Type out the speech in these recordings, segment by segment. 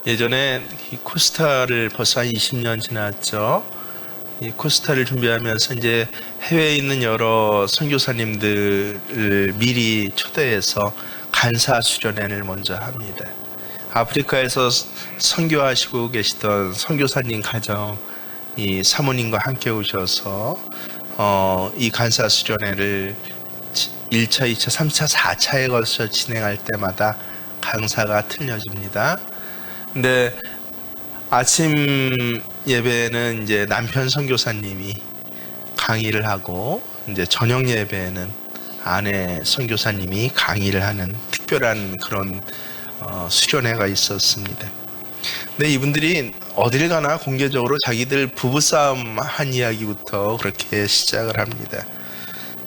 예전에 이 코스타를 벌써 한 20년 지났죠. 이 코스타를 준비하면서 이제 해외에 있는 여러 선교사님들을 미리 초대해서 간사 수련회를 먼저 합니다. 아프리카에서 선교하시고 계시던 선교사님 가정 이 사모님과 함께 오셔서 이 간사 수련회를 1차, 2차, 3차, 4차에 걸쳐 진행할 때마다 강사가 틀려집니다. 근데 아침 예배는 이제 남편 선교사님이 강의를 하고 이제 저녁 예배는 아내 선교사님이 강의를 하는 특별한 그런 수련회가 있었습니다. 근데 이분들이 어딜 가나 공개적으로 자기들 부부싸움 한 이야기부터 그렇게 시작을 합니다.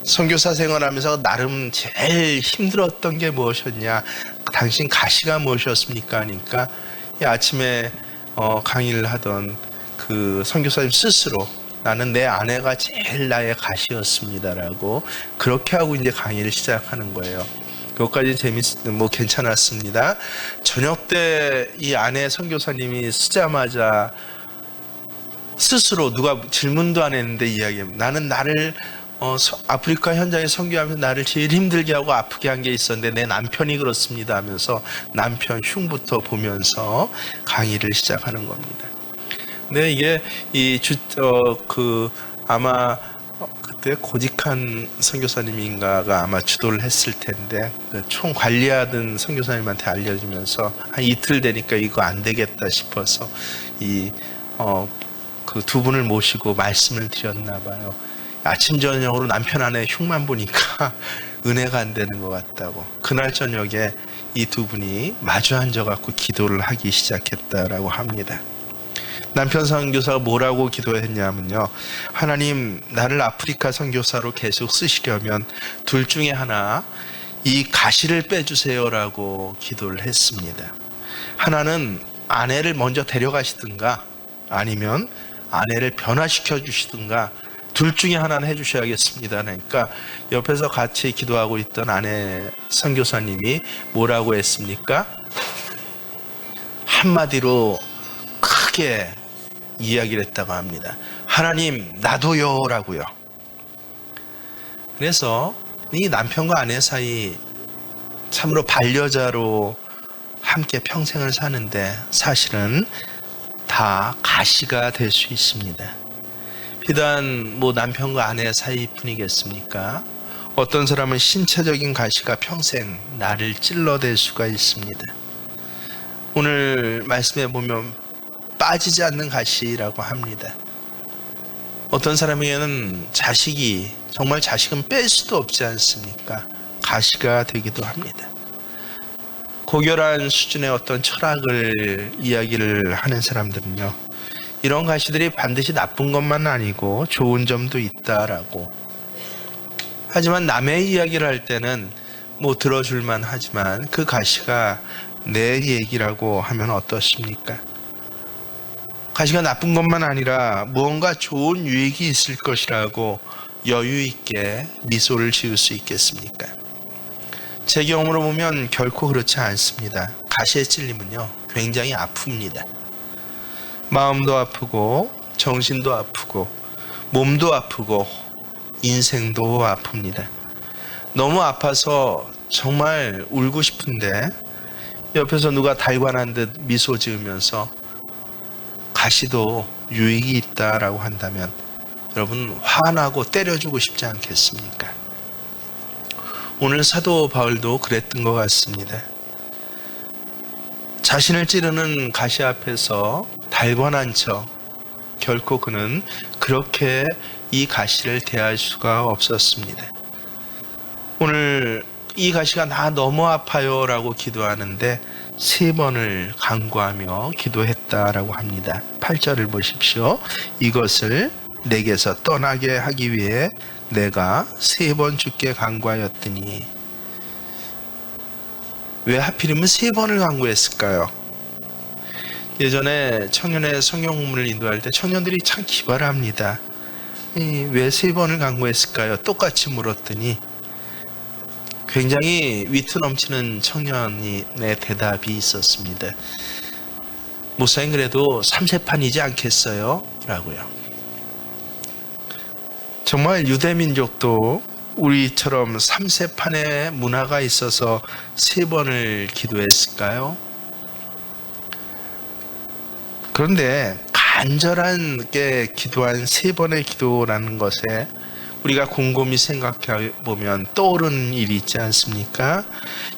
선교사 생활하면서 나름 제일 힘들었던 게 무엇이었냐, 당신 가시가 무엇이었습니까 하니까 아침에 강의를 하던 그 선교사님 스스로 나는 내 아내가 제일 나의 가시였습니다라고 그렇게 하고 이제 강의를 시작하는 거예요. 그것까지 괜찮았습니다. 저녁 때 이 아내 선교사님이 쓰자마자 스스로 누가 질문도 안 했는데 이야기합니다. 나는 나를 아프리카 현장에 선교하면서 나를 제일 힘들게 하고 아프게 한 게 있었는데 내 남편이 그렇습니다 하면서 남편 흉부터 보면서 강의를 시작하는 겁니다. 근데 이게 아마 그때 고직한 선교사님인가가 아마 주도를 했을 텐데 총 관리하던 선교사님한테 알려주면서 한 이틀 되니까 이거 안 되겠다 싶어서 그 두 분을 모시고 말씀을 드렸나 봐요. 아침 저녁으로 남편 아내 흉만 보니까 은혜가 안 되는 것 같다고. 그날 저녁에 이 두 분이 마주 앉아갖고 기도를 하기 시작했다라고 합니다. 남편 선교사가 뭐라고 기도했냐면요, 하나님, 나를 아프리카 선교사로 계속 쓰시려면 둘 중에 하나, 이 가시를 빼주세요라고 기도를 했습니다. 하나는 아내를 먼저 데려가시든가 아니면 아내를 변화시켜 주시든가 둘 중에 하나는 해주셔야겠습니다. 그러니까 옆에서 같이 기도하고 있던 아내 선교사님이 뭐라고 했습니까? 한마디로 크게 이야기를 했다고 합니다. 하나님, 나도요 라고요. 그래서 이 남편과 아내 사이 참으로 반려자로 함께 평생을 사는데 사실은 다 가시가 될 수 있습니다. 비단 남편과 아내 사이뿐이겠습니까? 어떤 사람은 신체적인 가시가 평생 나를 찔러댈 수가 있습니다. 오늘 말씀에 보면 빠지지 않는 가시라고 합니다. 어떤 사람에게는 정말 자식은 뺄 수도 없지 않습니까? 가시가 되기도 합니다. 고결한 수준의 어떤 철학을 이야기를 하는 사람들은요, 이런 가시들이 반드시 나쁜 것만 아니고 좋은 점도 있다라고. 하지만 남의 이야기를 할 때는 들어줄만 하지만 그 가시가 내 얘기라고 하면 어떻습니까? 가시가 나쁜 것만 아니라 무언가 좋은 유익이 있을 것이라고 여유 있게 미소를 지을 수 있겠습니까? 제 경험으로 보면 결코 그렇지 않습니다. 가시에 찔리면요, 굉장히 아픕니다. 마음도 아프고 정신도 아프고 몸도 아프고 인생도 아픕니다. 너무 아파서 정말 울고 싶은데 옆에서 누가 달관한 듯 미소 지으면서 가시도 유익이 있다라고 한다면 여러분 화나고 때려주고 싶지 않겠습니까? 오늘 사도 바울도 그랬던 것 같습니다. 자신을 찌르는 가시 앞에서 달관한 척, 결코 그는 그렇게 이 가시를 대할 수가 없었습니다. 오늘 이 가시가 나 너무 아파요 라고 기도하는데 3번을 간구하며 기도했다라고 합니다. 8절을 보십시오. 이것을 내게서 떠나게 하기 위해 내가 3번 주께 간구하였더니. 왜 하필이면 3번을 간구했을까요? 예전에 청년의 성경 공부를 인도할 때 청년들이 참 기발합니다. 왜 3번을 간구했을까요? 똑같이 물었더니 굉장히 위트 넘치는 청년의 대답이 있었습니다. 목사님 그래도 3세판이지 않겠어요? 라고요. 정말 유대민족도 우리처럼 3세판의 문화가 있어서 3번을 기도했을까요? 그런데 간절하게 기도한 3번의 기도라는 것에 우리가 곰곰이 생각해 보면 떠오르는 일이 있지 않습니까?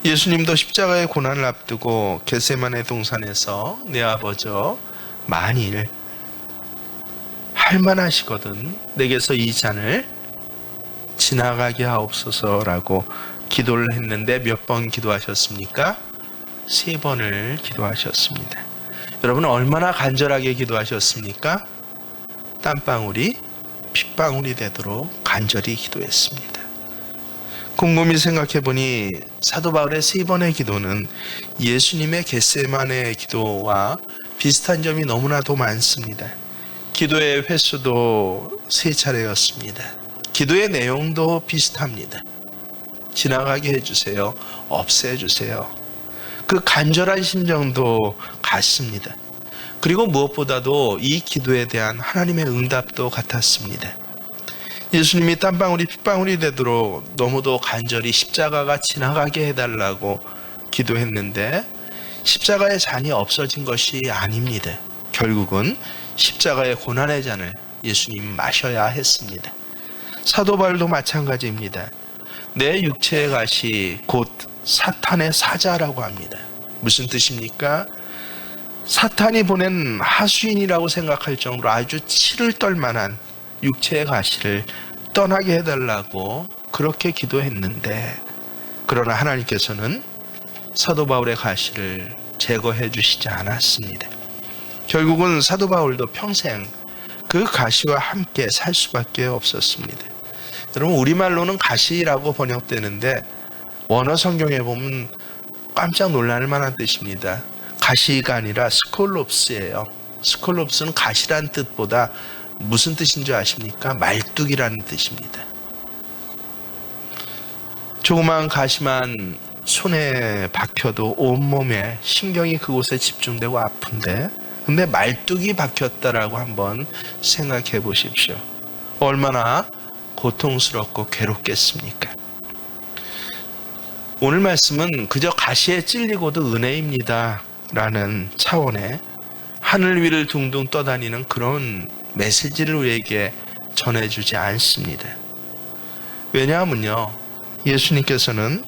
예수님도 십자가의 고난을 앞두고 겟세마네 동산에서 내 아버지여 만일 할만하시거든 내게서 이 잔을 지나가게 하옵소서라고 기도를 했는데 몇 번 기도하셨습니까? 3번을 기도하셨습니다. 여러분 얼마나 간절하게 기도하셨습니까? 땀방울이 핏방울이 되도록 간절히 기도했습니다. 곰곰이 생각해 보니 사도 바울의 3번의 기도는 예수님의 겟세마네 기도와 비슷한 점이 너무나도 많습니다. 기도의 횟수도 3차례였습니다. 기도의 내용도 비슷합니다. 지나가게 해주세요. 없애주세요. 그 간절한 심정도 같습니다. 그리고 무엇보다도 이 기도에 대한 하나님의 응답도 같았습니다. 예수님이 땀방울이 핏방울이 되도록 너무도 간절히 십자가가 지나가게 해달라고 기도했는데 십자가의 잔이 없어진 것이 아닙니다. 결국은 십자가의 고난의 잔을 예수님 마셔야 했습니다. 사도 바울도 마찬가지입니다. 내 육체의 가시 곧 사탄의 사자라고 합니다. 무슨 뜻입니까? 사탄이 보낸 하수인이라고 생각할 정도로 아주 치를 떨만한 육체의 가시를 떠나게 해달라고 그렇게 기도했는데 그러나 하나님께서는 사도 바울의 가시를 제거해 주시지 않았습니다. 결국은 사도 바울도 평생 그 가시와 함께 살 수밖에 없었습니다. 여러분 우리말로는 가시라고 번역되는데 원어 성경에 보면 깜짝 놀랄 만한 뜻입니다. 가시가 아니라 스콜롭스예요. 스콜롭스는 가시란 뜻보다 무슨 뜻인 줄 아십니까? 말뚝이라는 뜻입니다. 조그마한 가시만 손에 박혀도 온몸에 신경이 그곳에 집중되고 아픈데 근데 말뚝이 박혔다라고 한번 생각해 보십시오. 얼마나 고통스럽고 괴롭겠습니까? 오늘 말씀은 그저 가시에 찔리고도 은혜입니다 라는 차원의 하늘 위를 둥둥 떠다니는 그런 메시지를 우리에게 전해주지 않습니다. 왜냐하면요 예수님께서는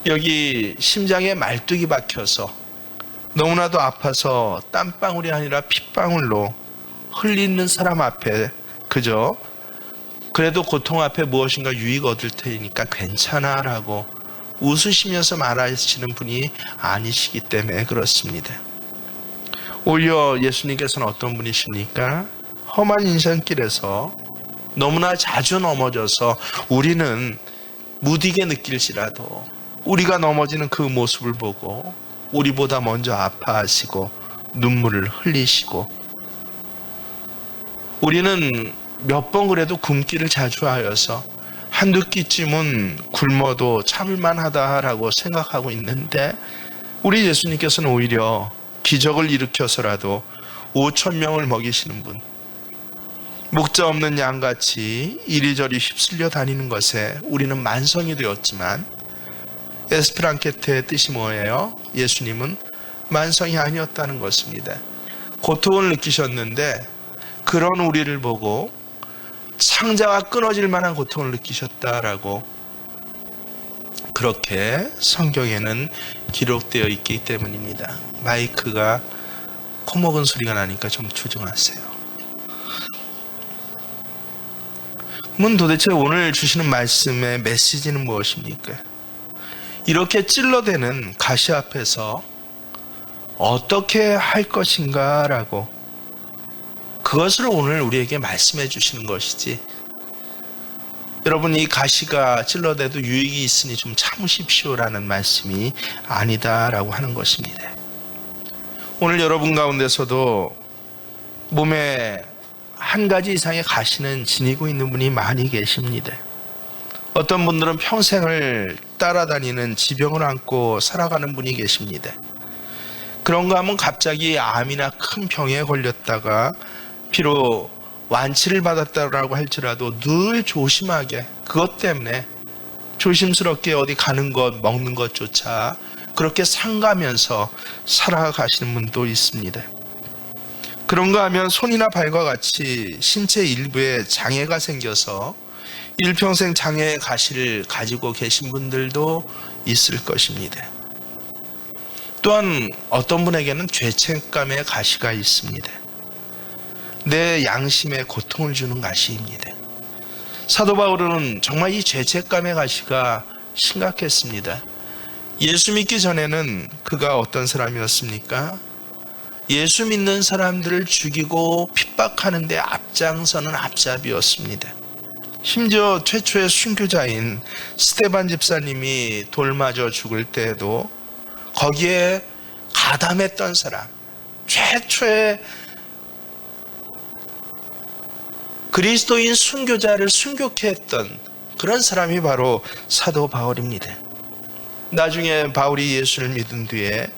여기 심장에 말뚝이 박혀서 너무나도 아파서 땀방울이 아니라 핏방울로 흘리는 사람 앞에 그저 그래도 고통 앞에 무엇인가 유익 얻을 테니까 괜찮아 라고 웃으시면서 말하시는 분이 아니시기 때문에 그렇습니다. 오히려 예수님께서는 어떤 분이십니까? 험한 인생길에서 너무나 자주 넘어져서 우리는 무디게 느낄지라도 우리가 넘어지는 그 모습을 보고 우리보다 먼저 아파하시고 눈물을 흘리시고 우리는 몇 번 그래도 굶기를 자주 하여서 한두 끼쯤은 굶어도 참을만하다라고 생각하고 있는데 우리 예수님께서는 오히려 기적을 일으켜서라도 5,000명을 먹이시는 분, 목자 없는 양같이 이리저리 휩쓸려 다니는 것에 우리는 만성이 되었지만 에스프란케트의 뜻이 뭐예요? 예수님은 만성이 아니었다는 것입니다. 고통을 느끼셨는데 그런 우리를 보고 상자가 끊어질 만한 고통을 느끼셨다라고 그렇게 성경에는 기록되어 있기 때문입니다. 마이크가 코먹은 소리가 나니까 좀 조정하세요. 그러면 도대체 오늘 주시는 말씀의 메시지는 무엇입니까? 이렇게 찔러대는 가시 앞에서 어떻게 할 것인가 라고 그것을 오늘 우리에게 말씀해 주시는 것이지 여러분 이 가시가 찔러대도 유익이 있으니 좀 참으십시오라는 말씀이 아니다라고 하는 것입니다. 오늘 여러분 가운데서도 몸에 한 가지 이상의 가시는 지니고 있는 분이 많이 계십니다. 어떤 분들은 평생을 따라다니는 지병을 안고 살아가는 분이 계십니다. 그런가 하면 갑자기 암이나 큰 병에 걸렸다가 비록 완치를 받았다라고 할지라도 늘 조심하게, 그것 때문에 조심스럽게 어디 가는 것, 먹는 것조차 그렇게 삼가면서 살아가시는 분도 있습니다. 그런가 하면 손이나 발과 같이 신체 일부에 장애가 생겨서 일평생 장애의 가시를 가지고 계신 분들도 있을 것입니다. 또한 어떤 분에게는 죄책감의 가시가 있습니다. 내 양심에 고통을 주는 가시입니다. 사도 바울은 정말 이 죄책감의 가시가 심각했습니다. 예수 믿기 전에는 그가 어떤 사람이었습니까? 예수 믿는 사람들을 죽이고 핍박하는 데 앞장서는 앞잡이였습니다. 심지어 최초의 순교자인 스데반 집사님이 돌 맞아 죽을 때에도 거기에 가담했던 사람, 최초의 그리스도인 순교자를 순교케 했던 그런 사람이 바로 사도 바울입니다. 나중에 바울이 예수를 믿은 뒤에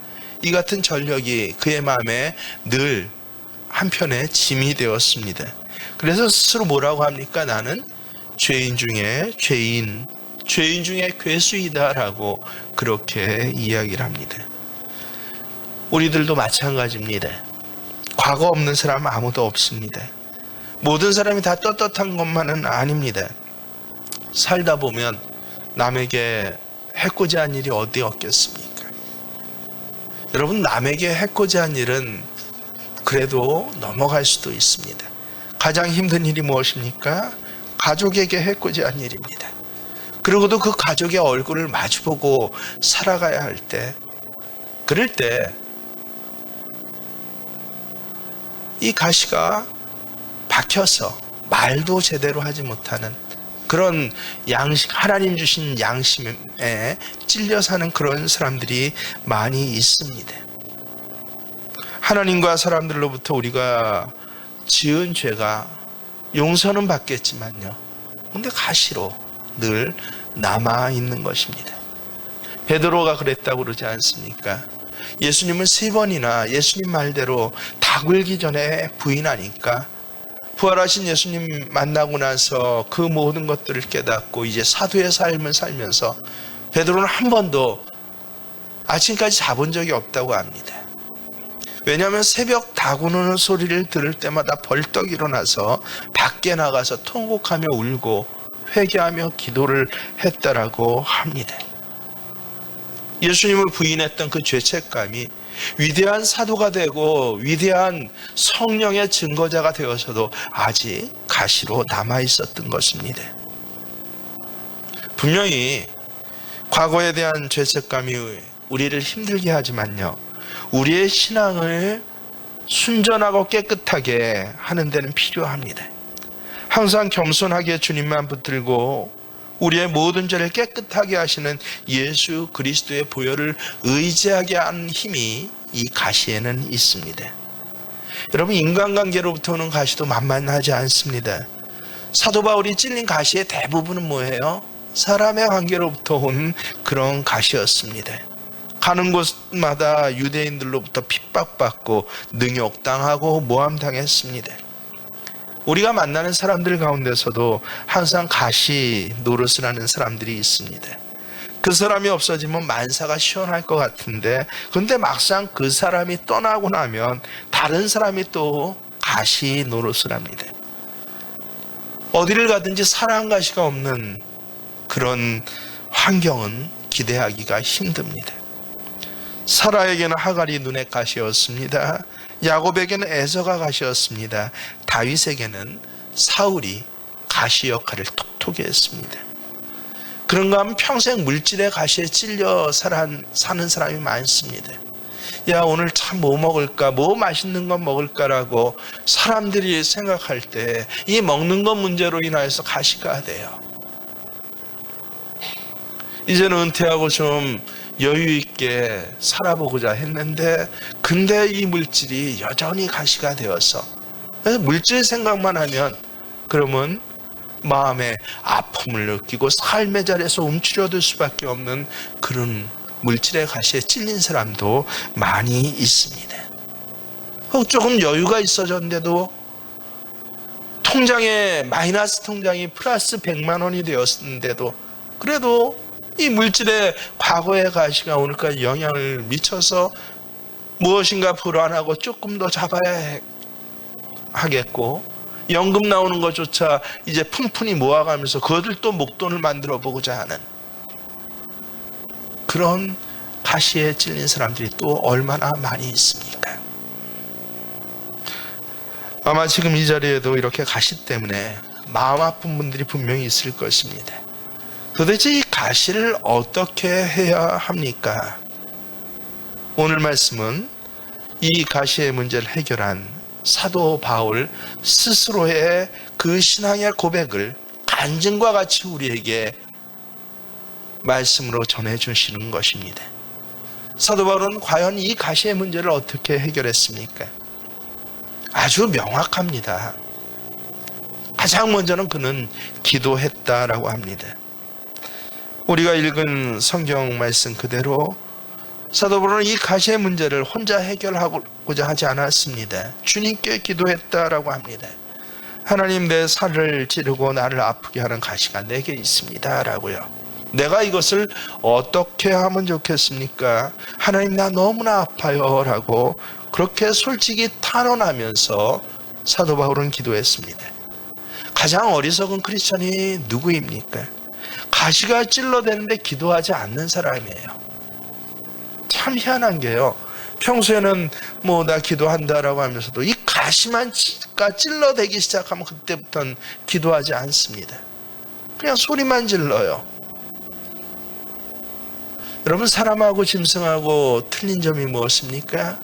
이 같은 전력이 그의 마음에 늘 한편의 짐이 되었습니다. 그래서 스스로 뭐라고 합니까? 나는 죄인 중에 죄인 중에 괴수이다라고 그렇게 이야기를 합니다. 우리들도 마찬가지입니다. 과거 없는 사람 아무도 없습니다. 모든 사람이 다 떳떳한 것만은 아닙니다. 살다 보면 남에게 해코지한 일이 어디 없겠습니까? 여러분, 남에게 해코지한 일은 그래도 넘어갈 수도 있습니다. 가장 힘든 일이 무엇입니까? 가족에게 해코지한 일입니다. 그리고도 그 가족의 얼굴을 마주보고 살아가야 할 때, 그럴 때 이 가시가 박혀서 말도 제대로 하지 못하는 그런 하나님 주신 양심에 찔려 사는 그런 사람들이 많이 있습니다. 하나님과 사람들로부터 우리가 지은 죄가 용서는 받겠지만요, 근데 가시로 늘 남아있는 것입니다. 베드로가 그랬다고 그러지 않습니까? 예수님을 3번이나 예수님 말대로 다 굴기 전에 부인하니까 부활하신 예수님 만나고 나서 그 모든 것들을 깨닫고 이제 사도의 삶을 살면서 베드로는 한 번도 아침까지 자본 적이 없다고 합니다. 왜냐하면 새벽 다구르는 소리를 들을 때마다 벌떡 일어나서 밖에 나가서 통곡하며 울고 회개하며 기도를 했다라고 합니다. 예수님을 부인했던 그 죄책감이 위대한 사도가 되고 위대한 성령의 증거자가 되어서도 아직 가시로 남아있었던 것입니다. 분명히 과거에 대한 죄책감이 우리를 힘들게 하지만요, 우리의 신앙을 순전하고 깨끗하게 하는 데는 필요합니다. 항상 겸손하게 주님만 붙들고 우리의 모든 죄를 깨끗하게 하시는 예수 그리스도의 보혈을 의지하게 하는 힘이 이 가시에는 있습니다. 여러분, 인간관계로부터 오는 가시도 만만하지 않습니다. 사도 바울이 찔린 가시의 대부분은 뭐예요? 사람의 관계로부터 온 그런 가시였습니다. 가는 곳마다 유대인들로부터 핍박받고 능욕당하고 모함당했습니다. 우리가 만나는 사람들 가운데서도 항상 가시 노릇을 하는 사람들이 있습니다. 그 사람이 없어지면 만사가 시원할 것 같은데, 근데 막상 그 사람이 떠나고 나면 다른 사람이 또 가시 노릇을 합니다. 어디를 가든지 사랑 가시가 없는 그런 환경은 기대하기가 힘듭니다. 사라에게는 하갈이 눈의 가시였습니다. 야곱에게는 에서가 가시였습니다. 다윗에게는 사울이 가시 역할을 톡톡히 했습니다. 그런가 하면 평생 물질의 가시에 찔려 사는 사람이 많습니다. 야, 오늘 참 뭐 먹을까, 뭐 맛있는 거 먹을까라고 사람들이 생각할 때 이 먹는 것 문제로 인하여서 가시가 돼요. 이제는 은퇴하고 좀 여유 있게 살아보고자 했는데, 근데 이 물질이 여전히 가시가 되어서, 그래서 물질 생각만 하면 그러면 마음에 아픔을 느끼고 삶의 자리에서 움츠려들 수밖에 없는 그런 물질의 가시에 찔린 사람도 많이 있습니다. 조금 여유가 있어졌는데도 통장에 마이너스 통장이 플러스 100만 원이 되었는데도 그래도 이 물질의 과거의 가시가 오늘까지 영향을 미쳐서 무엇인가 불안하고 조금 더 잡아야 하겠고, 연금 나오는 것조차 이제 푼푼히 모아가면서 그것을 또 목돈을 만들어 보고자 하는 그런 가시에 찔린 사람들이 또 얼마나 많이 있습니까? 아마 지금 이 자리에도 이렇게 가시 때문에 마음 아픈 분들이 분명히 있을 것입니다. 도대체 이 가시를 어떻게 해야 합니까? 오늘 말씀은 이 가시의 문제를 해결한 사도 바울 스스로의 그 신앙의 고백을 간증과 같이 우리에게 말씀으로 전해주시는 것입니다. 사도 바울은 과연 이 가시의 문제를 어떻게 해결했습니까? 아주 명확합니다. 가장 먼저는 그는 기도했다라고 합니다. 우리가 읽은 성경 말씀 그대로 사도 바울은 이 가시의 문제를 혼자 해결하고자 하지 않았습니다. 주님께 기도했다라고 합니다. 하나님, 내 살을 찌르고 나를 아프게 하는 가시가 내게 있습니다 라고요. 내가 이것을 어떻게 하면 좋겠습니까? 하나님, 나 너무나 아파요 라고 그렇게 솔직히 탄원하면서 사도 바울은 기도했습니다. 가장 어리석은 크리스천이 누구입니까? 가시가 찔러대는데 기도하지 않는 사람이에요. 참 희한한 게요, 평소에는 뭐 나 기도한다라고 하면서도 이 가시만 찔러대기 시작하면 그때부터는 기도하지 않습니다. 그냥 소리만 질러요. 여러분, 사람하고 짐승하고 틀린 점이 무엇입니까?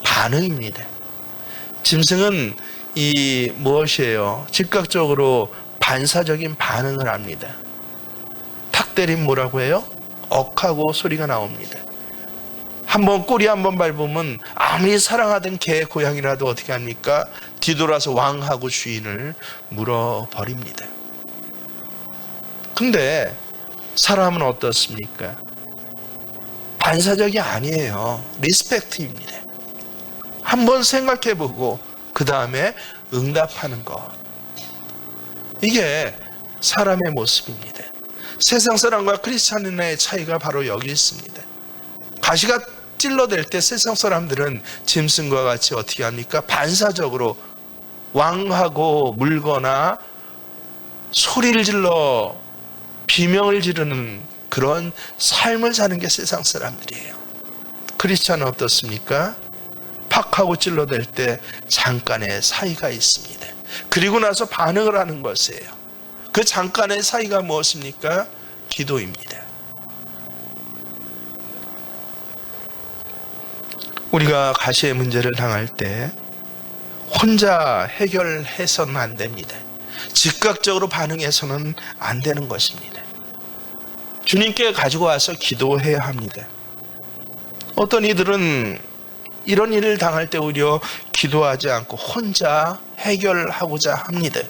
반응입니다. 짐승은 무엇이에요? 즉각적으로 반사적인 반응을 합니다. 탁 때리면 뭐라고 해요? 억하고 소리가 나옵니다. 꼬리 한번 밟으면 아무리 사랑하던 개, 고양이라도 어떻게 합니까? 뒤돌아서 왕하고 주인을 물어버립니다. 근데 사람은 어떻습니까? 반사적이 아니에요. 리스펙트입니다. 한번 생각해보고 그 다음에 응답하는 것. 이게 사람의 모습입니다. 세상 사람과 크리스찬의 차이가 바로 여기 있습니다. 가시가 찔러댈 때 세상 사람들은 짐승과 같이 어떻게 합니까? 반사적으로 왕하고 물거나 소리를 질러 비명을 지르는 그런 삶을 사는 게 세상 사람들이에요. 크리스찬은 어떻습니까? 팍 하고 찔러댈 때 잠깐의 사이가 있습니다. 그리고 나서 반응을 하는 것이에요. 그 잠깐의 사이가 무엇입니까? 기도입니다. 우리가 가시의 문제를 당할 때 혼자 해결해서는 안 됩니다. 즉각적으로 반응해서는 안 되는 것입니다. 주님께 가지고 와서 기도해야 합니다. 어떤 이들은 이런 일을 당할 때 오히려 기도하지 않고 혼자 해결하고자 합니다.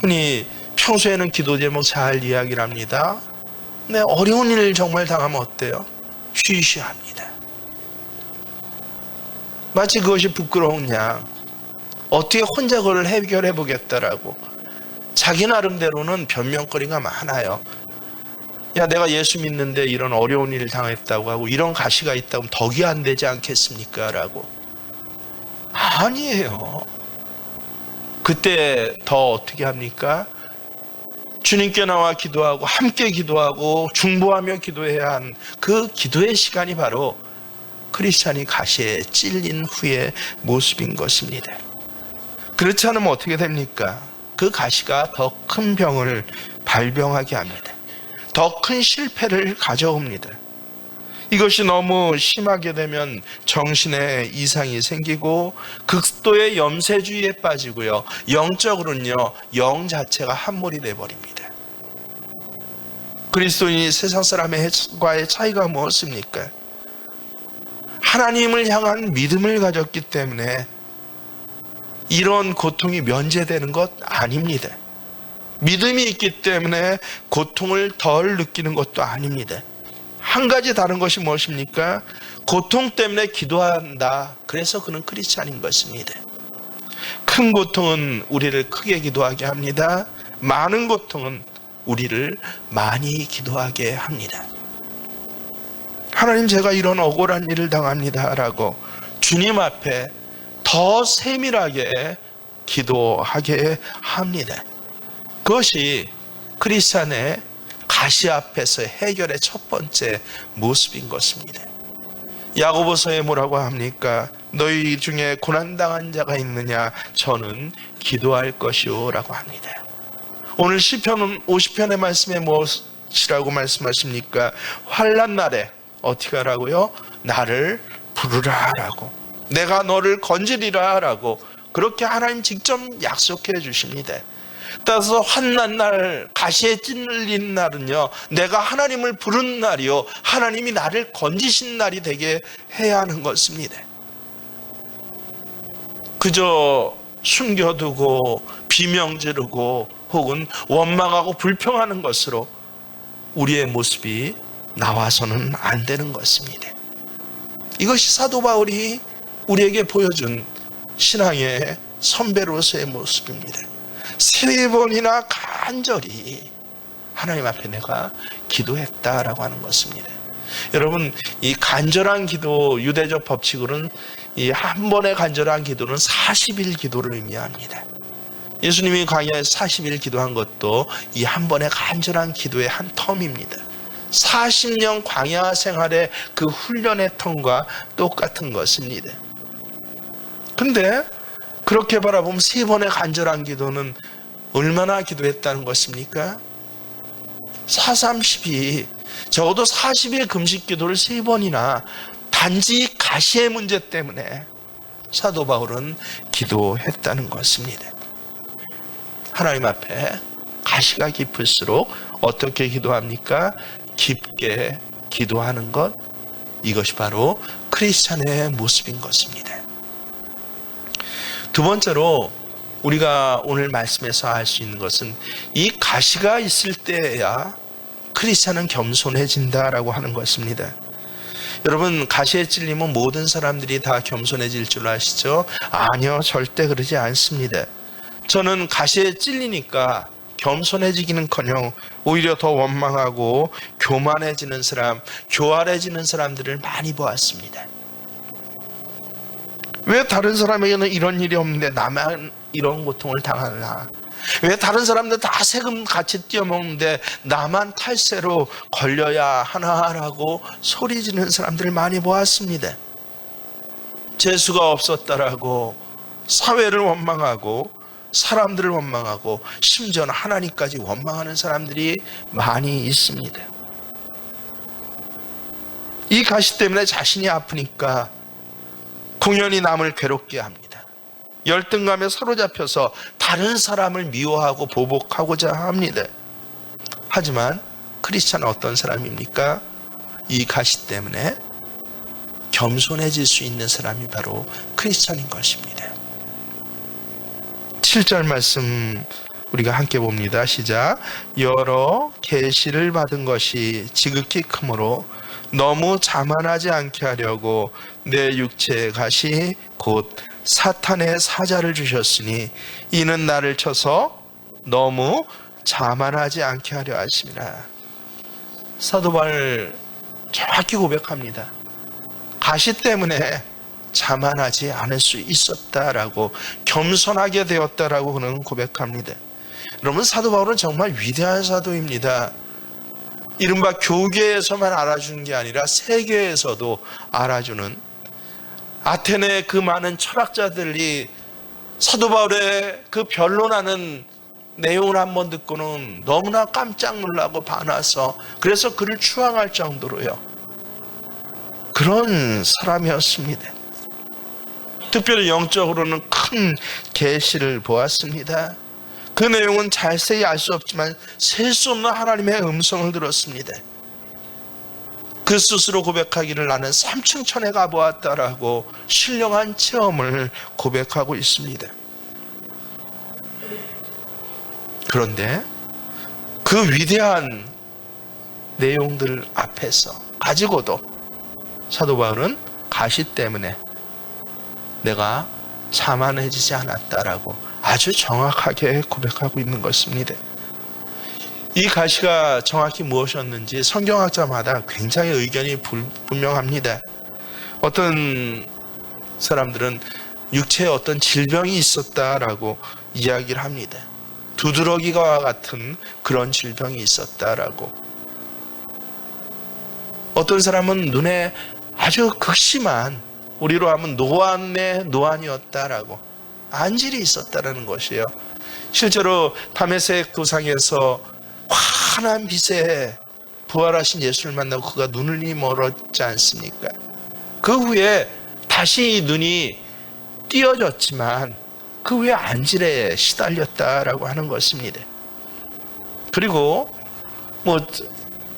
흔히 평소에는 기도 제목 잘 이야기를 합니다. 근데 어려운 일을 정말 당하면 어때요? 쉬쉬합니다. 마치 그것이 부끄러운 양, 어떻게 혼자 그걸 해결해 보겠다라고 자기 나름대로는 변명거리가 많아요. 야, 내가 예수 믿는데 이런 어려운 일을 당했다고 하고 이런 가시가 있다고 덕이 안 되지 않겠습니까? 라고. 아니에요. 그때 더 어떻게 합니까? 주님께 나와 기도하고 함께 기도하고 중보하며 기도해야 한 그 기도의 시간이 바로 크리스찬이 가시에 찔린 후의 모습인 것입니다. 그렇지 않으면 어떻게 됩니까? 그 가시가 더 큰 병을 발병하게 합니다. 더 큰 실패를 가져옵니다. 이것이 너무 심하게 되면 정신에 이상이 생기고 극도의 염세주의에 빠지고요. 영적으로는요, 영 자체가 함몰이 되어버립니다. 그리스도인이 세상 사람과의 차이가 무엇입니까? 하나님을 향한 믿음을 가졌기 때문에 이런 고통이 면제되는 것 아닙니다. 믿음이 있기 때문에 고통을 덜 느끼는 것도 아닙니다. 한 가지 다른 것이 무엇입니까? 고통 때문에 기도한다. 그래서 그는 크리스찬인 것입니다. 큰 고통은 우리를 크게 기도하게 합니다. 많은 고통은 우리를 많이 기도하게 합니다. 하나님, 제가 이런 억울한 일을 당합니다 라고 주님 앞에 더 세밀하게 기도하게 합니다. 그것이 크리스찬의 가시 앞에서 해결의 첫 번째 모습인 것입니다. 야고보서에 뭐라고 합니까? 너희 중에 고난당한 자가 있느냐? 저는 기도할 것이요 라고 합니다. 오늘 시편 50편의 말씀에 무엇이라고 말씀하십니까? 환난 날에 어떻게 하라고요? 나를 부르라 라고, 내가 너를 건지리라 라고, 그렇게 하나님 직접 약속해 주십니다. 따라서 환난 날, 가시에 찔린 날은요, 내가 하나님을 부른 날이요, 하나님이 나를 건지신 날이 되게 해야 하는 것입니다. 그저 숨겨두고 비명 지르고 혹은 원망하고 불평하는 것으로 우리의 모습이 나와서는 안 되는 것입니다. 이것이 사도 바울이 우리에게 보여준 신앙의 선배로서의 모습입니다. 3번이나 간절히 하나님 앞에 내가 기도했다라고 하는 것입니다. 여러분, 이 간절한 기도, 유대적 법칙으로는 이 한 번의 간절한 기도는 40일 기도를 의미합니다. 예수님이 광야에서 40일 기도한 것도 이 한 번의 간절한 기도의 한 텀입니다. 40년 광야 생활의 그 훈련의 텀과 똑같은 것입니다. 근데 그렇게 바라보면 3번의 간절한 기도는 얼마나 기도했다는 것입니까? 4:32, 적어도 40일 금식 기도를 3번이나 단지 가시의 문제 때문에 사도 바울은 기도했다는 것입니다. 하나님 앞에 가시가 깊을수록 어떻게 기도합니까? 깊게 기도하는 것, 이것이 바로 크리스찬의 모습인 것입니다. 두 번째로 우리가 오늘 말씀에서 알 수 있는 것은 이 가시가 있을 때야 크리스찬은 겸손해진다라고 하는 것입니다. 여러분, 가시에 찔리면 모든 사람들이 다 겸손해질 줄 아시죠? 아니요, 절대 그러지 않습니다. 저는 가시에 찔리니까 겸손해지기는커녕 오히려 더 원망하고 교만해지는 사람, 교활해지는 사람들을 많이 보았습니다. 왜 다른 사람에게는 이런 일이 없는데 나만 이런 고통을 당하나? 왜 다른 사람들 다 세금 같이 띄어먹는데 나만 탈세로 걸려야 하나라고 소리 지르는 사람들을 많이 보았습니다. 재수가 없었다라고 사회를 원망하고 사람들을 원망하고 심지어는 하나님까지 원망하는 사람들이 많이 있습니다. 이 가시 때문에 자신이 아프니까 공연히 남을 괴롭게 합니다. 열등감에 사로잡혀서 다른 사람을 미워하고 보복하고자 합니다. 하지만 크리스찬은 어떤 사람입니까? 이 가시 때문에 겸손해질 수 있는 사람이 바로 크리스찬인 것입니다. 7절 말씀 우리가 함께 봅니다. 시작. 여러 계시를 받은 것이 지극히 크므로 너무 자만하지 않게 하려고 내 육체의 가시 곧 사탄의 사자를 주셨으니 이는 나를 쳐서 너무 자만하지 않게 하려 하심이라. 사도 바울 정확히 고백합니다. 가시 때문에 자만하지 않을 수 있었다라고, 겸손하게 되었다라고 그는 고백합니다. 여러분, 사도 바울은 정말 위대한 사도입니다. 이른바 교계에서만 알아주는 게 아니라 세계에서도 알아주는, 아테네의 그 많은 철학자들이 사도 바울의 그 변론하는 내용을 한번 듣고는 너무나 깜짝 놀라고 반해서 그래서 그를 추앙할 정도로요, 그런 사람이었습니다. 특별히 영적으로는 큰 계시를 보았습니다. 그 내용은 자세히 알 수 없지만 셀 수 없는 하나님의 음성을 들었습니다. 그 스스로 고백하기를 나는 3층 천에 가보았다라고 신령한 체험을 고백하고 있습니다. 그런데 그 위대한 내용들 앞에서 가지고도 사도 바울은 가시 때문에 내가 자만해지지 않았다라고 아주 정확하게 고백하고 있는 것입니다. 이 가시가 정확히 무엇이었는지 성경학자마다 굉장히 의견이 분명합니다. 어떤 사람들은 육체에 어떤 질병이 있었다라고 이야기를 합니다. 두드러기와 같은 그런 질병이 있었다라고. 어떤 사람은 눈에 아주 극심한, 우리로 하면 노안의 노안이었다라고, 안질이 있었다라는 것이에요. 실제로 다메섹 도상에서 환한 빛에 부활하신 예수를 만나고 그가 눈이 멀었지 않습니까? 그 후에 다시 눈이 띄어졌지만 그 후에 안질에 시달렸다라고 하는 것입니다. 그리고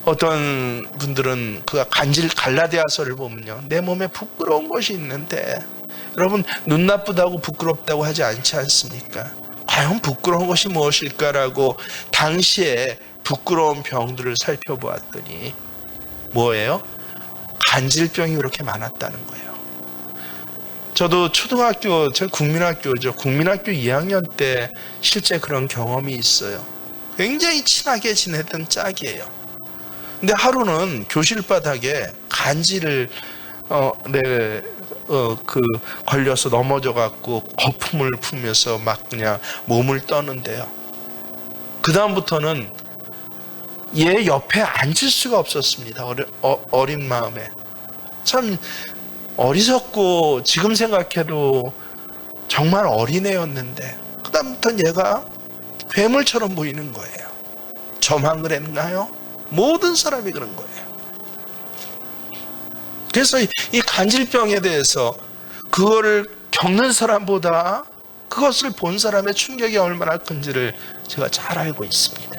어떤 분들은 그가 갈라디아서를 보면요, 내 몸에 부끄러운 것이 있는데, 여러분 눈 나쁘다고 부끄럽다고 하지 않지 않습니까? 과연 부끄러운 것이 무엇일까라고 당시에 부끄러운 병들을 살펴보았더니 뭐예요? 간질병이 그렇게 많았다는 거예요. 저도 초등학교, 저 국민학교죠. 국민학교 2학년 때 실제 그런 경험이 있어요. 굉장히 친하게 지냈던 짝이에요. 근데 하루는 교실 바닥에 간질을 걸려서 넘어져 갖고 거품을 품면서 막 그냥 몸을 떠는데요. 그 다음부터는 얘 옆에 앉을 수가 없었습니다. 어린 마음에. 참 어리석고 지금 생각해도 정말 어린애였는데 그 다음부터는 얘가 괴물처럼 보이는 거예요. 저만 그랬나요? 모든 사람이 그런 거예요. 그래서 이 간질병에 대해서 그거를 겪는 사람보다 그것을 본 사람의 충격이 얼마나 큰지를 제가 잘 알고 있습니다.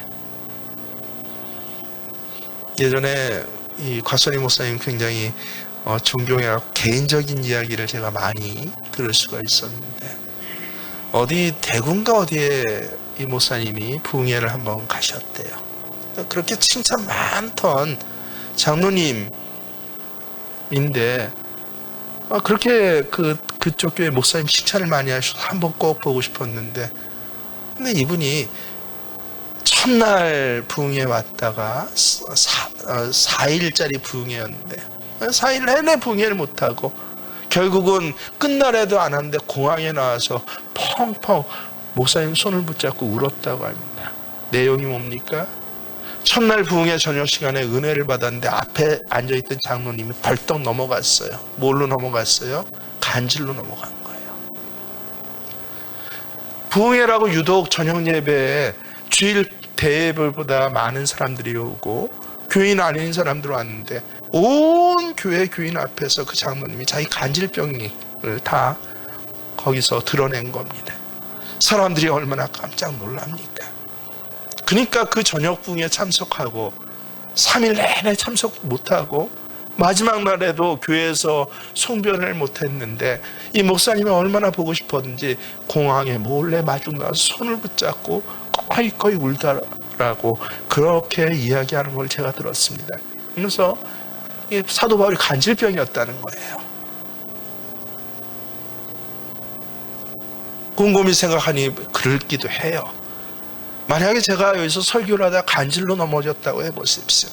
예전에 이 곽선희 목사님 굉장히 존경해요. 개인적인 이야기를 제가 많이 들을 수가 있었는데, 어디 대구인가 어디에 이 목사님이 부흥회를 한번 가셨대요. 그렇게 칭찬 많던 장로님인데 그렇게 그쪽 교회 목사님 칭찬을 많이 하셔서 한번 꼭 보고 싶었는데, 근데 이분이 첫날 부흥회 왔다가 4일짜리 부흥회였는데 4일 내내 부흥회를 못하고 결국은 끝날에도 안 하는데 공항에 나와서 펑펑 목사님 손을 붙잡고 울었다고 합니다. 내용이 뭡니까? 첫날 부흥회 저녁 시간에 은혜를 받았는데 앞에 앉아있던 장로님이 벌떡 넘어갔어요. 뭘로 넘어갔어요? 간질로 넘어간 거예요. 부흥회라고 유독 저녁 예배에 주일 대예배보다 많은 사람들이 오고 교인 아닌 사람들 왔는데 온 교회 교인 앞에서 그 장로님이 자기 간질병을 다 거기서 드러낸 겁니다. 사람들이 얼마나 깜짝 놀랍니까? 그러니까 그 저녁 부흥에 참석하고 3일 내내 참석 못하고 마지막 날에도 교회에서 송변을 못했는데 이 목사님이 얼마나 보고 싶었는지 공항에 몰래 마중 나서 손을 붙잡고 거의 울다라고 그렇게 이야기하는 걸 제가 들었습니다. 그래서 사도 바울이 간질병이었다는 거예요. 곰곰이 생각하니 그럴기도 해요. 만약에 제가 여기서 설교를 하다 간질로 넘어졌다고 해보십시오.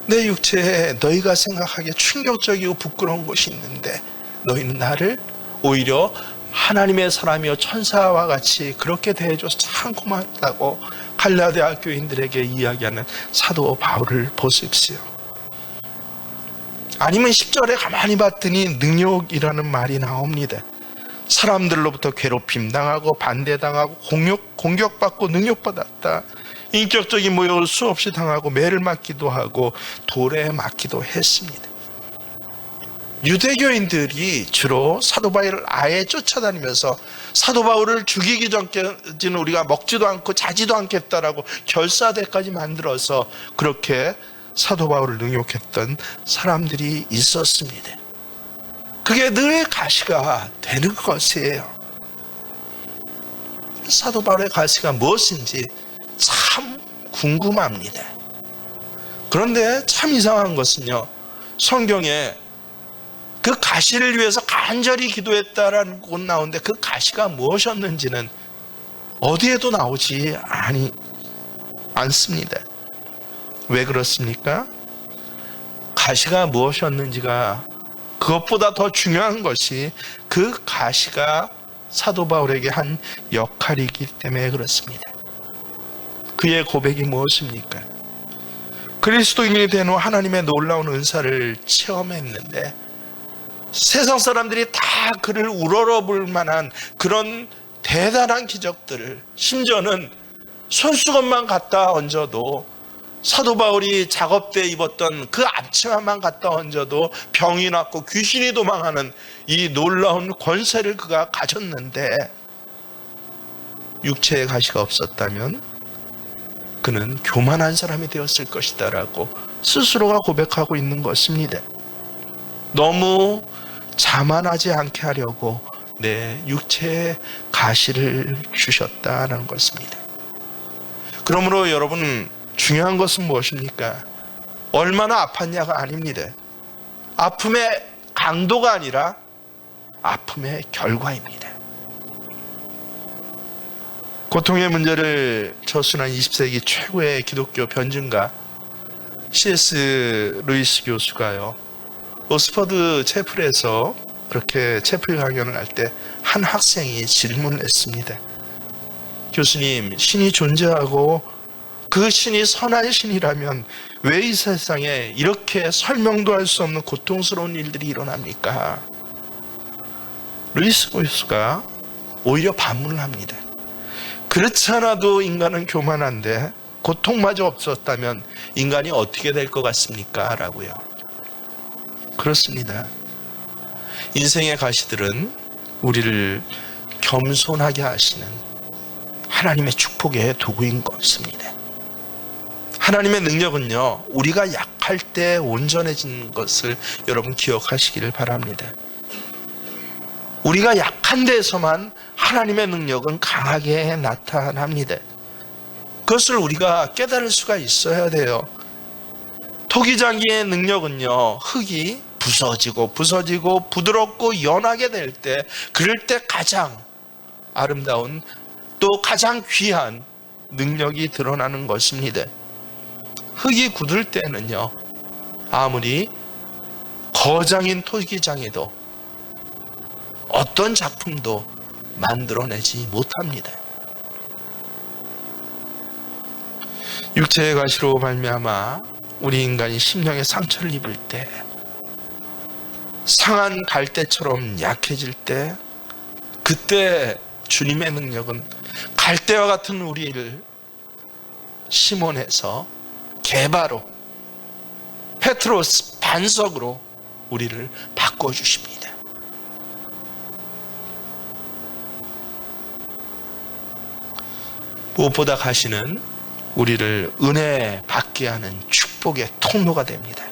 내 육체에 너희가 생각하기에 충격적이고 부끄러운 것이 있는데 너희는 나를 오히려 하나님의 사람이여 천사와 같이 그렇게 대해줘서 참 고맙다고 갈라디아 교인들에게 이야기하는 사도 바울을 보십시오. 아니면 10절에 가만히 봤더니 능욕이라는 말이 나옵니다. 사람들로부터 괴롭힘 당하고 반대당하고 공격받고 능욕받았다. 인격적인 모욕을 수없이 당하고 매를 맞기도 하고 돌에 맞기도 했습니다. 유대교인들이 주로 사도 바울을 아예 쫓아다니면서 사도 바울을 죽이기 전까지는 우리가 먹지도 않고 자지도 않겠다라고 결사대까지 만들어서 그렇게 사도 바울을 능욕했던 사람들이 있었습니다. 그게 늘 가시가 되는 것이에요. 사도 바울의 가시가 무엇인지 참 궁금합니다. 그런데 참 이상한 것은요, 성경에 그 가시를 위해서 간절히 기도했다라는 곳 나오는데 그 가시가 무엇이었는지는 어디에도 나오지 않습니다. 왜 그렇습니까? 가시가 무엇이었는지가 그것보다 더 중요한 것이 그 가시가 사도 바울에게 한 역할이기 때문에 그렇습니다. 그의 고백이 무엇입니까? 그리스도인이 된 후 하나님의 놀라운 은사를 체험했는데 세상 사람들이 다 그를 우러러볼 만한 그런 대단한 기적들을, 심지어는 손수건만 갖다 얹어도, 사도 바울이 작업 때 입었던 그 앞치마만 갖다 얹어도 병이 낫고 귀신이 도망하는 이 놀라운 권세를 그가 가졌는데, 육체의 가시가 없었다면 그는 교만한 사람이 되었을 것이다 라고 스스로가 고백하고 있는 것입니다. 너무 자만하지 않게 하려고 내 육체의 가시를 주셨다는 것입니다. 그러므로 여러분, 중요한 것은 무엇입니까? 얼마나 아팠냐가 아닙니다. 아픔의 강도가 아니라 아픔의 결과입니다. 고통의 문제를 저술한 20세기 최고의 기독교 변증가 C.S. 루이스 교수가요, 옥스퍼드 채플에서 그렇게 채플 강연을 할 때 한 학생이 질문을 했습니다. 교수님, 신이 존재하고 그 신이 선한 신이라면 왜 이 세상에 이렇게 설명도 할 수 없는 고통스러운 일들이 일어납니까? 루이스 교수가 오히려 반문을 합니다. 그렇지 않아도 인간은 교만한데 고통마저 없었다면 인간이 어떻게 될 것 같습니까? 라고요. 그렇습니다. 인생의 가시들은 우리를 겸손하게 하시는 하나님의 축복의 도구인 것입니다. 하나님의 능력은요, 우리가 약할 때 온전해진 것을 여러분 기억하시기를 바랍니다. 우리가 약한 데에서만 하나님의 능력은 강하게 나타납니다. 그것을 우리가 깨달을 수가 있어야 돼요. 토기장기의 능력은요, 흙이 부서지고 부드럽고 연하게 될 때, 그럴 때 가장 아름다운 또 가장 귀한 능력이 드러나는 것입니다. 흙이 굳을 때는요, 아무리 거장인 토기장이도 어떤 작품도 만들어내지 못합니다. 육체의 가시로 말미암아 우리 인간이 심령의 상처를 입을 때, 상한 갈대처럼 약해질 때, 그때 주님의 능력은 갈대와 같은 우리를 심원해서 개바로, 페트로스 반석으로 우리를 바꿔주십니다. 무엇보다 가시는 우리를 은혜 받게 하는 축복의 통로가 됩니다.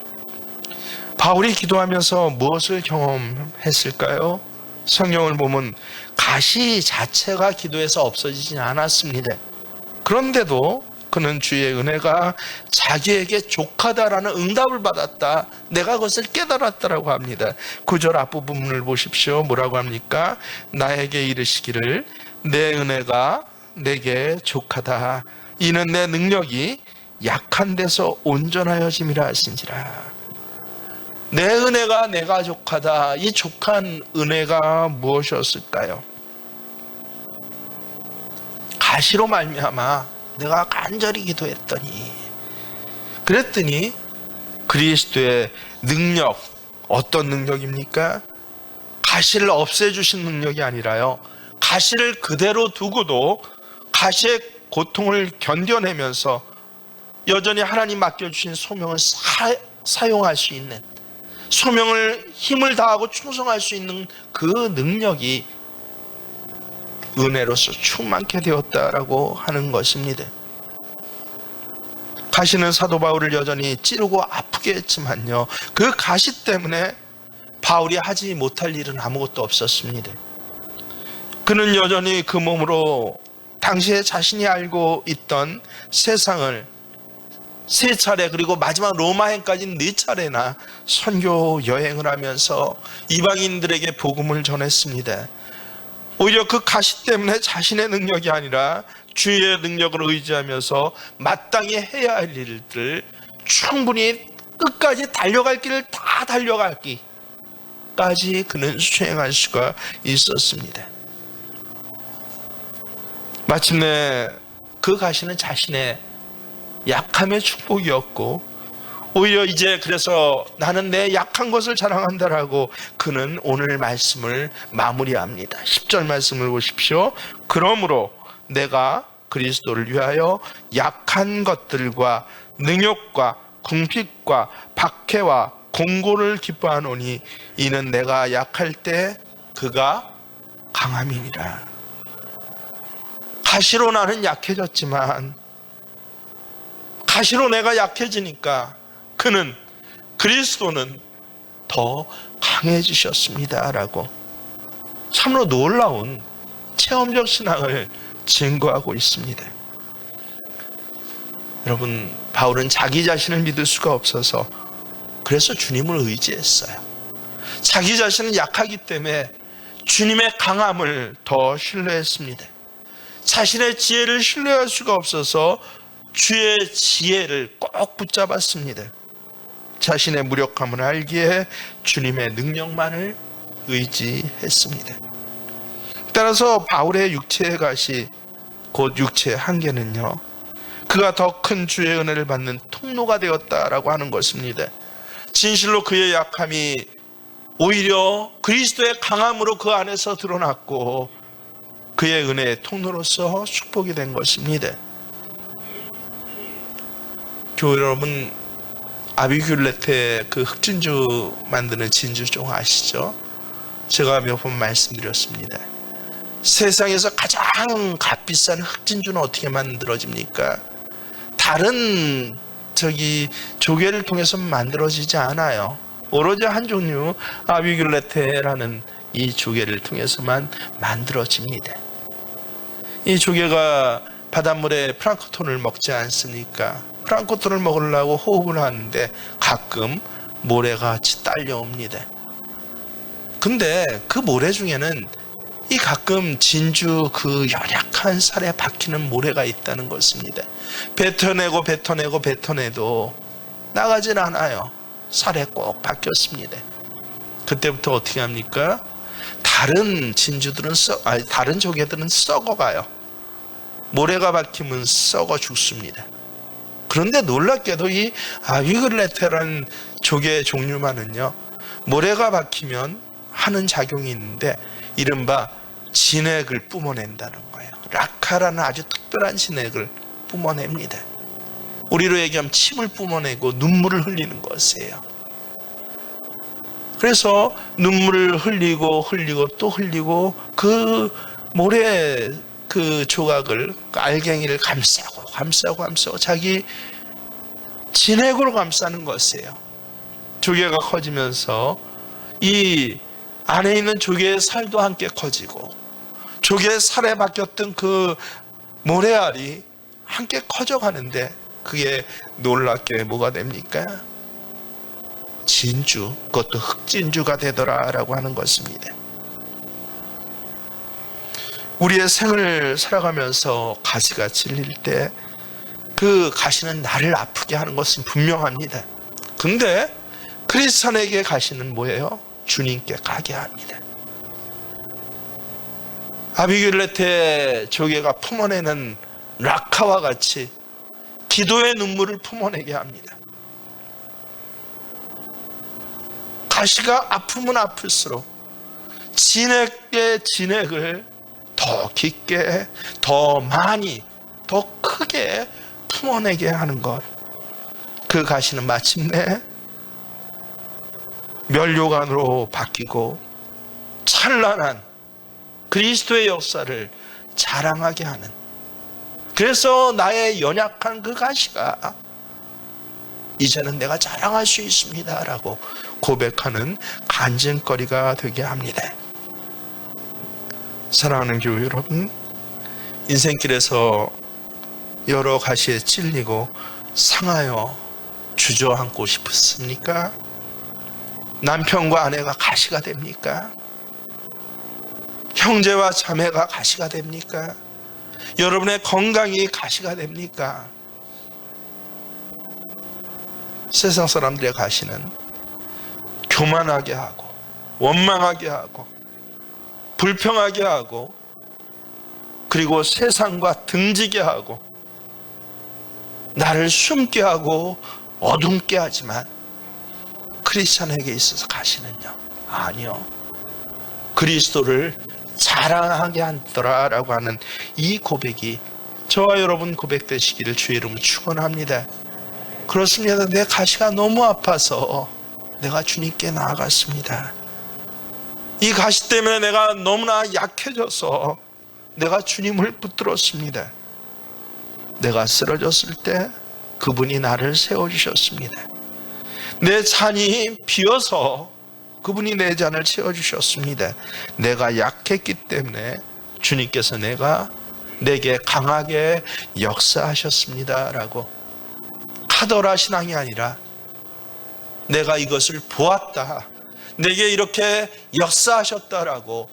바울이 기도하면서 무엇을 경험했을까요? 성경을 보면 가시 자체가 기도에서 없어지지 않았습니다. 그런데도 그는 주의 은혜가 자기에게 족하다라는 응답을 받았다, 내가 그것을 깨달았다라고 합니다. 9절 앞부분을 보십시오. 뭐라고 합니까? 나에게 이르시기를 내 은혜가 내게 족하다, 이는 내 능력이 약한 데서 온전하여짐이라 하신지라. 내 은혜가 내가 족하다. 이 족한 은혜가 무엇이었을까요? 가시로 말미암아 내가 간절히 기도했더니, 그랬더니 그리스도의 능력, 어떤 능력입니까? 가시를 없애주신 능력이 아니라요, 가시를 그대로 두고도 가시의 고통을 견뎌내면서 여전히 하나님 맡겨주신 소명을 사용할 수 있는, 소명을 힘을 다하고 충성할 수 있는 그 능력이 은혜로서 충만케 되었다라고 하는 것입니다. 가시는 사도 바울을 여전히 찌르고 아프게 했지만요, 그 가시 때문에 바울이 하지 못할 일은 아무것도 없었습니다. 그는 여전히 그 몸으로 당시에 자신이 알고 있던 세상을 3차례, 그리고 마지막 로마행까지 4차례나 선교 여행을 하면서 이방인들에게 복음을 전했습니다. 오히려 그 가시 때문에 자신의 능력이 아니라 주의 능력을 의지하면서 마땅히 해야 할 일들 충분히 끝까지 달려갈 길을 다 달려가기까지 그는 수행할 수가 있었습니다. 마침내 그 가시는 자신의 약함의 축복이었고, 오히려 이제 그래서 나는 내 약한 것을 자랑한다라고 그는 오늘 말씀을 마무리합니다. 10절 말씀을 보십시오. 그러므로 내가 그리스도를 위하여 약한 것들과 능욕과 궁핍과 박해와 공고를 기뻐하노니 이는 내가 약할 때 그가 강함이니라. 가시로 나는 약해졌지만 가시로 내가 약해지니까 그리스도는 더 강해지셨습니다 라고 참으로 놀라운 체험적 신앙을 증거하고 있습니다. 여러분, 바울은 자기 자신을 믿을 수가 없어서 그래서 주님을 의지했어요. 자기 자신은 약하기 때문에 주님의 강함을 더 신뢰했습니다. 자신의 지혜를 신뢰할 수가 없어서 주의 지혜를 꼭 붙잡았습니다. 자신의 무력함을 알기에 주님의 능력만을 의지했습니다. 따라서 바울의 육체의 가시, 곧 육체의 한계는요, 그가 더 큰 주의 은혜를 받는 통로가 되었다라고 하는 것입니다. 진실로 그의 약함이 오히려 그리스도의 강함으로 그 안에서 드러났고 그의 은혜의 통로로서 축복이 된 것입니다. 교회 여러분, 아비귤레테 그 흑진주 만드는 진주종 아시죠? 제가 몇 번 말씀드렸습니다. 세상에서 가장 값비싼 흑진주는 어떻게 만들어집니까? 다른 조개를 통해서 만들어지지 않아요. 오로지 한 종류 아비귤레테라는 이 조개를 통해서만 만들어집니다. 이 조개가 바닷물에 플랑크톤을 먹지 않습니까? 플랑크톤을 먹으려고 호흡을 하는데 가끔 모래가 같이 딸려옵니다. 근데 그 모래 중에는 이 가끔 진주 그 연약한 살에 박히는 모래가 있다는 것입니다. 뱉어내도 나가질 않아요. 살에 꼭 박혔습니다. 그때부터 어떻게 합니까? 다른 조개들은 썩어가요. 모래가 박히면 썩어 죽습니다. 그런데 놀랍게도 이 아비귤레테라는 조개 종류만은요, 모래가 박히면 하는 작용이 있는데 이른바 진액을 뿜어낸다는 거예요. 라카라는 아주 특별한 진액을 뿜어냅니다. 우리로 얘기하면 침을 뿜어내고 눈물을 흘리는 것이에요. 그래서 눈물을 흘리고 또 흘리고 그 모래 그 조각을, 그 알갱이를 감싸고 자기 진액으로 감싸는 것이에요. 조개가 커지면서 이 안에 있는 조개의 살도 함께 커지고 조개의 살에 박혔던 그 모래알이 함께 커져가는데 그게 놀랍게 뭐가 됩니까? 진주, 그것도 흑진주가 되더라라고 하는 것입니다. 우리의 생을 살아가면서 가시가 찔릴 때 그 가시는 나를 아프게 하는 것은 분명합니다. 근데 크리스천에게 가시는 뭐예요? 주님께 가게 합니다. 아비귤레테 조개가 품어내는 라카와 같이 기도의 눈물을 품어내게 합니다. 가시가 아프면 아플수록 진액의 진액을 더 깊게, 더 많이, 더 크게 품어내게 하는 것. 그 가시는 마침내 면류관으로 바뀌고 찬란한 그리스도의 역사를 자랑하게 하는, 그래서 나의 연약한 그 가시가 이제는 내가 자랑할 수 있습니다 라고 고백하는 간증거리가 되게 합니다. 사랑하는 교회 여러분, 인생길에서 여러 가시에 찔리고 상하여 주저앉고 싶습니까? 남편과 아내가 가시가 됩니까? 형제와 자매가 가시가 됩니까? 여러분의 건강이 가시가 됩니까? 세상 사람들의 가시는 교만하게 하고 원망하게 하고 불평하게 하고 그리고 세상과 등지게 하고 나를 숨게 하고 어둠게 하지만 크리스찬에게 있어서 가시는요, 아니요, 그리스도를 자랑하게 하더라라고 하는 이 고백이 저와 여러분 고백되시기를 주의 이름으로 축원합니다. 그렇습니다. 내 가시가 너무 아파서 내가 주님께 나아갔습니다. 이 가시 때문에 내가 너무나 약해져서 내가 주님을 붙들었습니다. 내가 쓰러졌을 때 그분이 나를 세워주셨습니다. 내 잔이 비어서 그분이 내 잔을 채워주셨습니다. 내가 약했기 때문에 주님께서 내게 강하게 역사하셨습니다 라고 카더라 신앙이 아니라 내가 이것을 보았다, 내게 이렇게 역사하셨다라고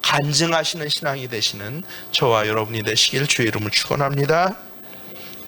간증하시는 신앙이 되시는 저와 여러분이 되시길 주의 이름으로 축원합니다.